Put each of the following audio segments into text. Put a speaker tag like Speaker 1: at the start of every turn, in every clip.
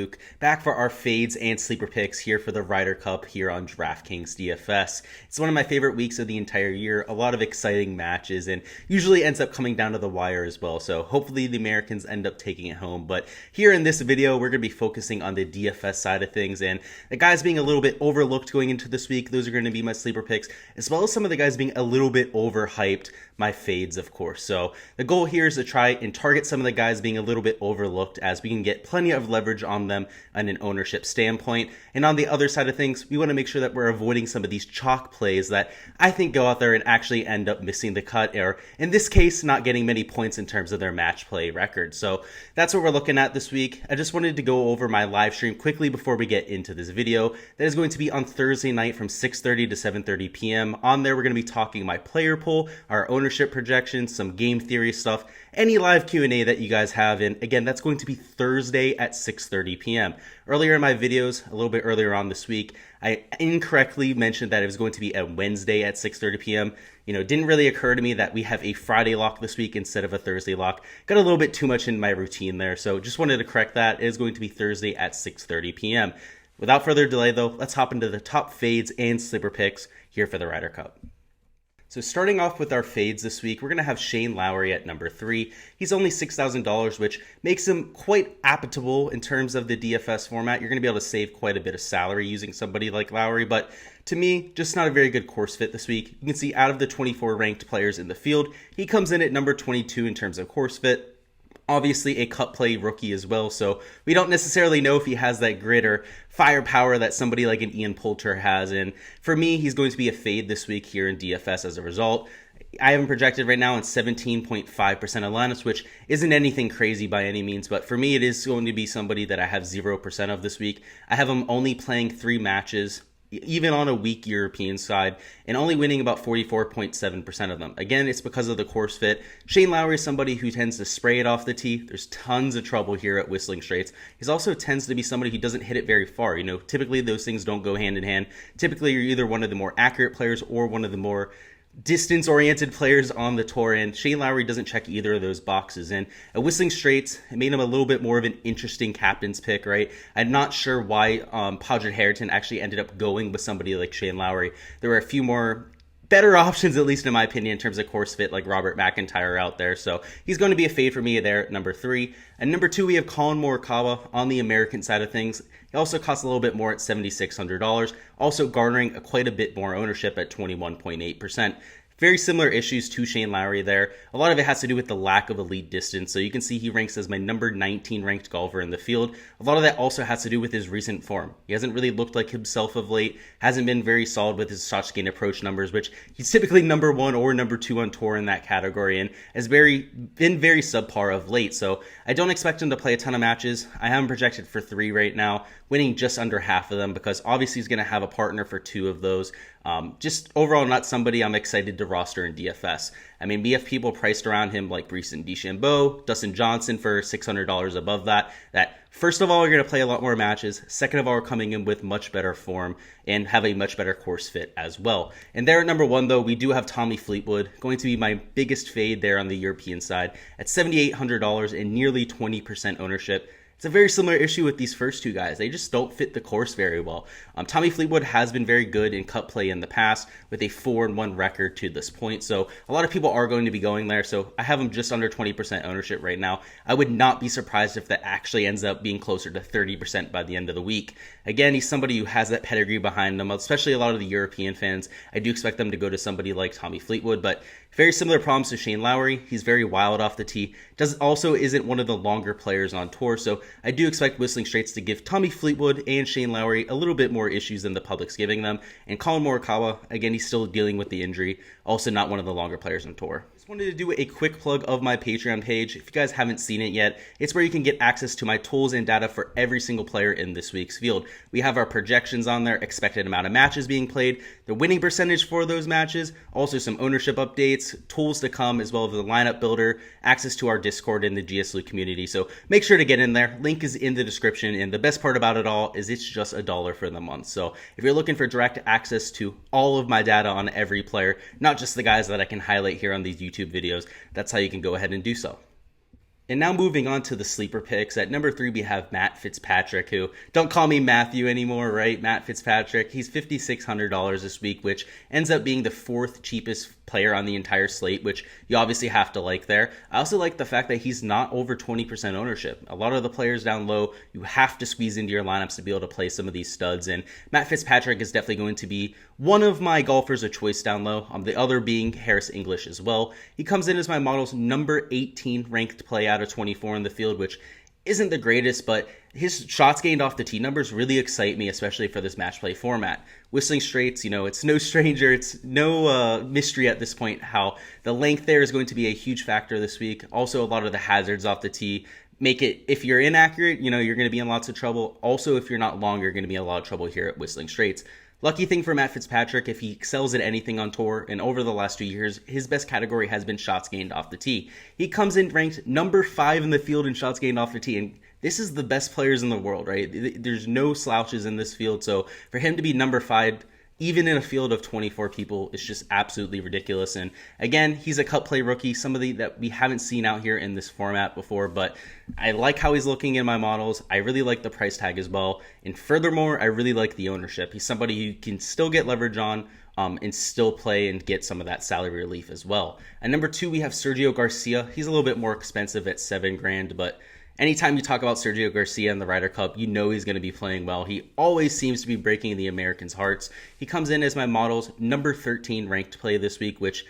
Speaker 1: Luke, back for our fades and sleeper picks here for the Ryder Cup here on Draftkings DFS. It's one of my favorite weeks of the entire year, a lot of exciting matches, and usually ends up coming down to the wire as well, so hopefully the Americans end up taking it home. But here in this video, we're going to be focusing on the DFS side of things, and the guys being a little bit overlooked going into this week, those are going to be my sleeper picks, as well as some of the guys being a little bit overhyped, my fades of course. So the goal here is to try and target some of the guys being a little bit overlooked, as we can get plenty of leverage on them on an ownership standpoint. And on the other side of things, we want to make sure that we're avoiding some of these chalk plays that I think go out there and actually end up missing the cut, or in this case, not getting many points in terms of their match play record. So that's what we're looking at this week. I just wanted to go over my live stream quickly before we get into this video. That is going to be on Thursday night from 6:30 to 7:30 p.m. On there, we're going to be talking my player pool, our ownership projections, some game theory stuff, any live Q&A that you guys have. And again, that's going to be Thursday at 6:30 p.m. Earlier in my videos, a little bit earlier on this week, I incorrectly mentioned that it was going to be a Wednesday at 6:30 p.m. It didn't really occur to me that we have a Friday lock this week instead of a Thursday lock. Got a little bit too much in my routine there, so just wanted to correct that. It is going to be Thursday at 6:30 p.m. Without further delay though, let's hop into the top fades and sleeper picks here for the Ryder Cup. So starting off with our fades this week, we're going to have Shane Lowry at number 3. He's only $6,000, which makes him quite applicable in terms of the DFS format. You're going to be able to save quite a bit of salary using somebody like Lowry, but to me, just not a very good course fit this week. You can see out of the 24 ranked players in the field, he comes in at number 22 in terms of course fit. Obviously a cut play rookie as well, so we don't necessarily know if he has that grit or firepower that somebody like an Ian Poulter has. And for me, he's going to be a fade this week here in DFS as a result. I have him projected right now in 17.5% of lineups, which isn't anything crazy by any means, but for me, it is going to be somebody that I have 0% of this week. I have him only playing 3 matches, even on a weak European side, and only winning about 44.7% of them. Again, it's because of the course fit. Shane Lowry is somebody who tends to spray it off the tee. There's tons of trouble here at Whistling Straits. He also tends to be somebody who doesn't hit it very far. Typically those things don't go hand in hand. Typically you're either one of the more accurate players or one of the more distance-oriented players on the tour, and Shane Lowry doesn't check either of those boxes. And at Whistling Straits, it made him a little bit more of an interesting captain's pick, right? I'm not sure why Padraig Harrington actually ended up going with somebody like Shane Lowry. There were a few more better options, at least in my opinion, in terms of course fit, like Robert McIntyre out there. So he's going to be a fade for me there at number 3. And number 2, we have Collin Morikawa on the American side of things. He also costs a little bit more at $7,600, also garnering quite a bit more ownership at 21.8%. Very similar issues to Shane Lowry there. A lot of it has to do with the lack of elite distance. So you can see he ranks as my number 19 ranked golfer in the field. A lot of that also has to do with his recent form. He hasn't really looked like himself of late, hasn't been very solid with his shot gain approach numbers, which he's typically number 1 or number 2 on tour in that category, and has been very subpar of late. So I don't expect him to play a ton of matches. I have him projected for 3 right now, winning just under half of them, because obviously he's going to have a partner for 2 of those. Just overall not somebody I'm excited to roster in DFS. I mean, we have people priced around him like Bryson DeChambeau, Dustin Johnson for $600 above that first of all are going to play a lot more matches, second of all are coming in with much better form and have a much better course fit as well. And there at number 1 though, we do have Tommy Fleetwood, going to be my biggest fade there on the European side at $7,800 and nearly 20% ownership. It's a very similar issue with these first 2 guys. They just don't fit the course very well. Tommy Fleetwood has been very good in cut play in the past with a 4-1 record to this point. So a lot of people are going to be going there. So I have him just under 20% ownership right now. I would not be surprised if that actually ends up being closer to 30% by the end of the week. Again, he's somebody who has that pedigree behind him, especially a lot of the European fans. I do expect them to go to somebody like Tommy Fleetwood, but very similar problems to Shane Lowry. He's very wild off the tee. Also isn't one of the longer players on tour, so I do expect Whistling Straits to give Tommy Fleetwood and Shane Lowry a little bit more issues than the public's giving them. And Collin Morikawa, again, he's still dealing with the injury. Also not one of the longer players on tour. Just wanted to do a quick plug of my Patreon page. If you guys haven't seen it yet, it's where you can get access to my tools and data for every single player in this week's field. We have our projections on there, expected amount of matches being played, the winning percentage for those matches, also some ownership updates, tools to come, as well as the lineup builder, access to our Discord and the GSLU community. So make sure to get in there. Link is in the description, and the best part about it all is it's just $1 for the month. So if you're looking for direct access to all of my data on every player, not just the guys that I can highlight here on these YouTube videos, that's how you can go ahead and do so. And now moving on to the sleeper picks. At number 3, we have Matt Fitzpatrick, who, don't call me Matthew anymore, right? Matt Fitzpatrick, he's $5,600 this week, which ends up being the 4th cheapest player on the entire slate, which you obviously have to like there. I also like the fact that he's not over 20% ownership. A lot of the players down low, you have to squeeze into your lineups to be able to play some of these studs, and Matt Fitzpatrick is definitely going to be one of my golfers of choice down low, the other being Harris English as well. He comes in as my model's number 18 ranked play out of 24 in the field, which isn't the greatest, but his shots gained off the tee numbers really excite me, especially for this match play format. Whistling Straits, it's no stranger, it's no mystery at this point how the length there is going to be a huge factor this week. Also, a lot of the hazards off the tee make it, if you're inaccurate, you're going to be in lots of trouble. Also, if you're not long, you're going to be in a lot of trouble here at Whistling Straits. Lucky thing for Matt Fitzpatrick, if he excels at anything on tour, and over the last 2 years, his best category has been shots gained off the tee. He comes in ranked number 5 in the field in shots gained off the tee, and this is the best players in the world, right? There's no slouches in this field, so for him to be number 5, even in a field of 24 people, is just absolutely ridiculous. And again, he's a cut play rookie, somebody that we haven't seen out here in this format before, but I like how he's looking in my models. I really like the price tag as well. And furthermore, I really like the ownership. He's somebody you can still get leverage on and still play and get some of that salary relief as well. At number 2, we have Sergio Garcia. He's a little bit more expensive at $7,000, but anytime you talk about Sergio Garcia in the Ryder Cup, you know he's going to be playing well. He always seems to be breaking the Americans' hearts. He comes in as my model's number 13 ranked play this week, which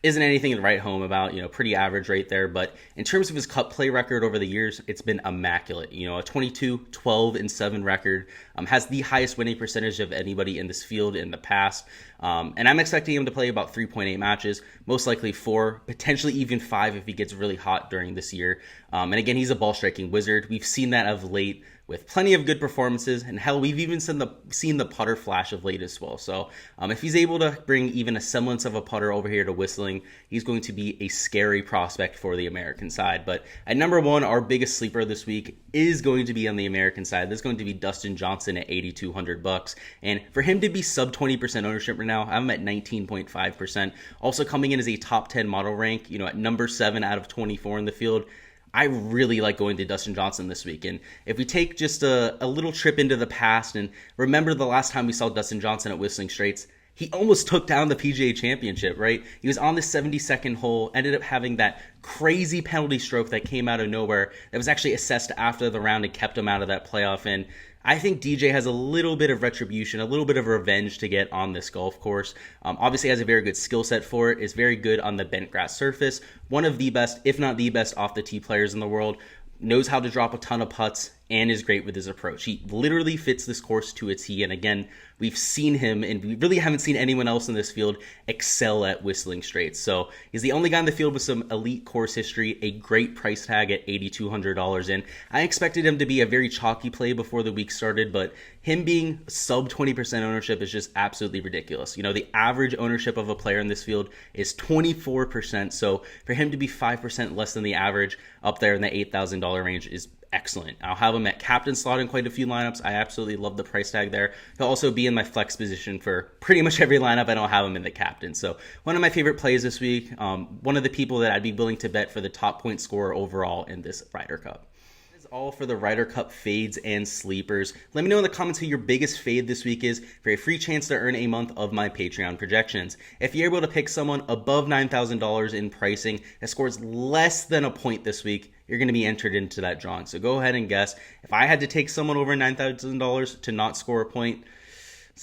Speaker 1: isn't anything to write home about, pretty average right there. But in terms of his cup play record over the years, it's been immaculate. A 22, 12, and 7 record, has the highest winning percentage of anybody in this field in the past. And I'm expecting him to play about 3.8 matches, most likely 4, potentially even 5 if he gets really hot during this year. And again, he's a ball striking wizard. We've seen that of late with plenty of good performances, and hell, we've even seen the putter flash of late as well. So if he's able to bring even a semblance of a putter over here to Whistling, he's going to be a scary prospect for the American side. But at number 1, our biggest sleeper this week is going to be on the American side. That's going to be Dustin Johnson at $8,200. And for him to be sub 20% ownership right now, I'm at 19.5%. Also coming in as a top 10 model rank, at number 7 out of 24 in the field. I really like going to Dustin Johnson this week. And if we take just a little trip into the past and remember the last time we saw Dustin Johnson at Whistling Straits, he almost took down the PGA Championship, right? He was on the 72nd hole, ended up having that crazy penalty stroke that came out of nowhere that was actually assessed after the round and kept him out of that playoff. And I think DJ has a little bit of retribution, a little bit of revenge to get on this golf course. Obviously has a very good skill set for it, is very good on the bent grass surface. One of the best, if not the best, off the tee players in the world. Knows how to drop a ton of putts and is great with his approach. He literally fits this course to a tee. And again, we've seen him, and we really haven't seen anyone else in this field excel at Whistling Straits. So he's the only guy in the field with some elite course history, a great price tag at $8,200. And I expected him to be a very chalky play before the week started, but him being sub 20% ownership is just absolutely ridiculous. The average ownership of a player in this field is 24%. So for him to be 5% less than the average up there in the $8,000 range is excellent. I'll have him at captain slot in quite a few lineups. I absolutely love the price tag there. He'll also be in my flex position for pretty much every lineup. I don't have him in the captain. So one of my favorite plays this week. One of the people that I'd be willing to bet for the top point scorer overall in this Ryder Cup. That is all for the Ryder Cup fades and sleepers. Let me know in the comments who your biggest fade this week is for a free chance to earn a month of my Patreon projections. If you're able to pick someone above $9,000 in pricing that scores less than a point this week, you're going to be entered into that drawing. So go ahead and guess. If I had to take someone over $9,000 to not score a point,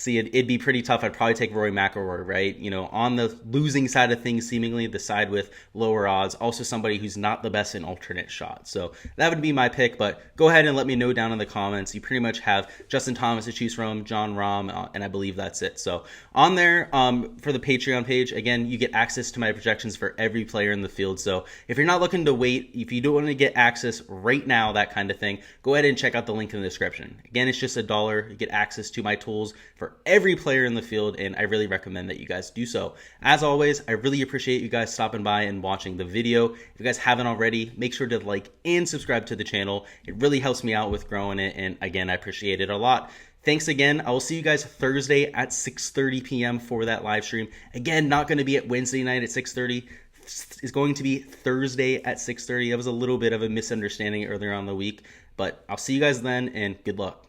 Speaker 1: it'd be pretty tough. I'd probably take Rory McIlroy, right? On the losing side of things, seemingly the side with lower odds. Also somebody who's not the best in alternate shots. So that would be my pick, but go ahead and let me know down in the comments. You pretty much have Justin Thomas to choose from, John Rahm, and I believe that's it. So on there, for the Patreon page, again, you get access to my projections for every player in the field. So if you're not looking to wait, if you don't want to get access right now, that kind of thing, go ahead and check out the link in the description. Again, it's just $1. You get access to my tools for every player in the field, and I really recommend that you guys do so. As always, I really appreciate you guys stopping by and watching the video. If you guys haven't already, make sure to like and subscribe to the channel. It really helps me out with growing it, and again, I appreciate it a lot. Thanks again. I will see you guys Thursday at 6:30 p.m. for that live stream. Again, not going to be at Wednesday night at 6:30. is going to be Thursday at 6:30. That was a little bit of a misunderstanding earlier on in the week, but I'll see you guys then, and good luck.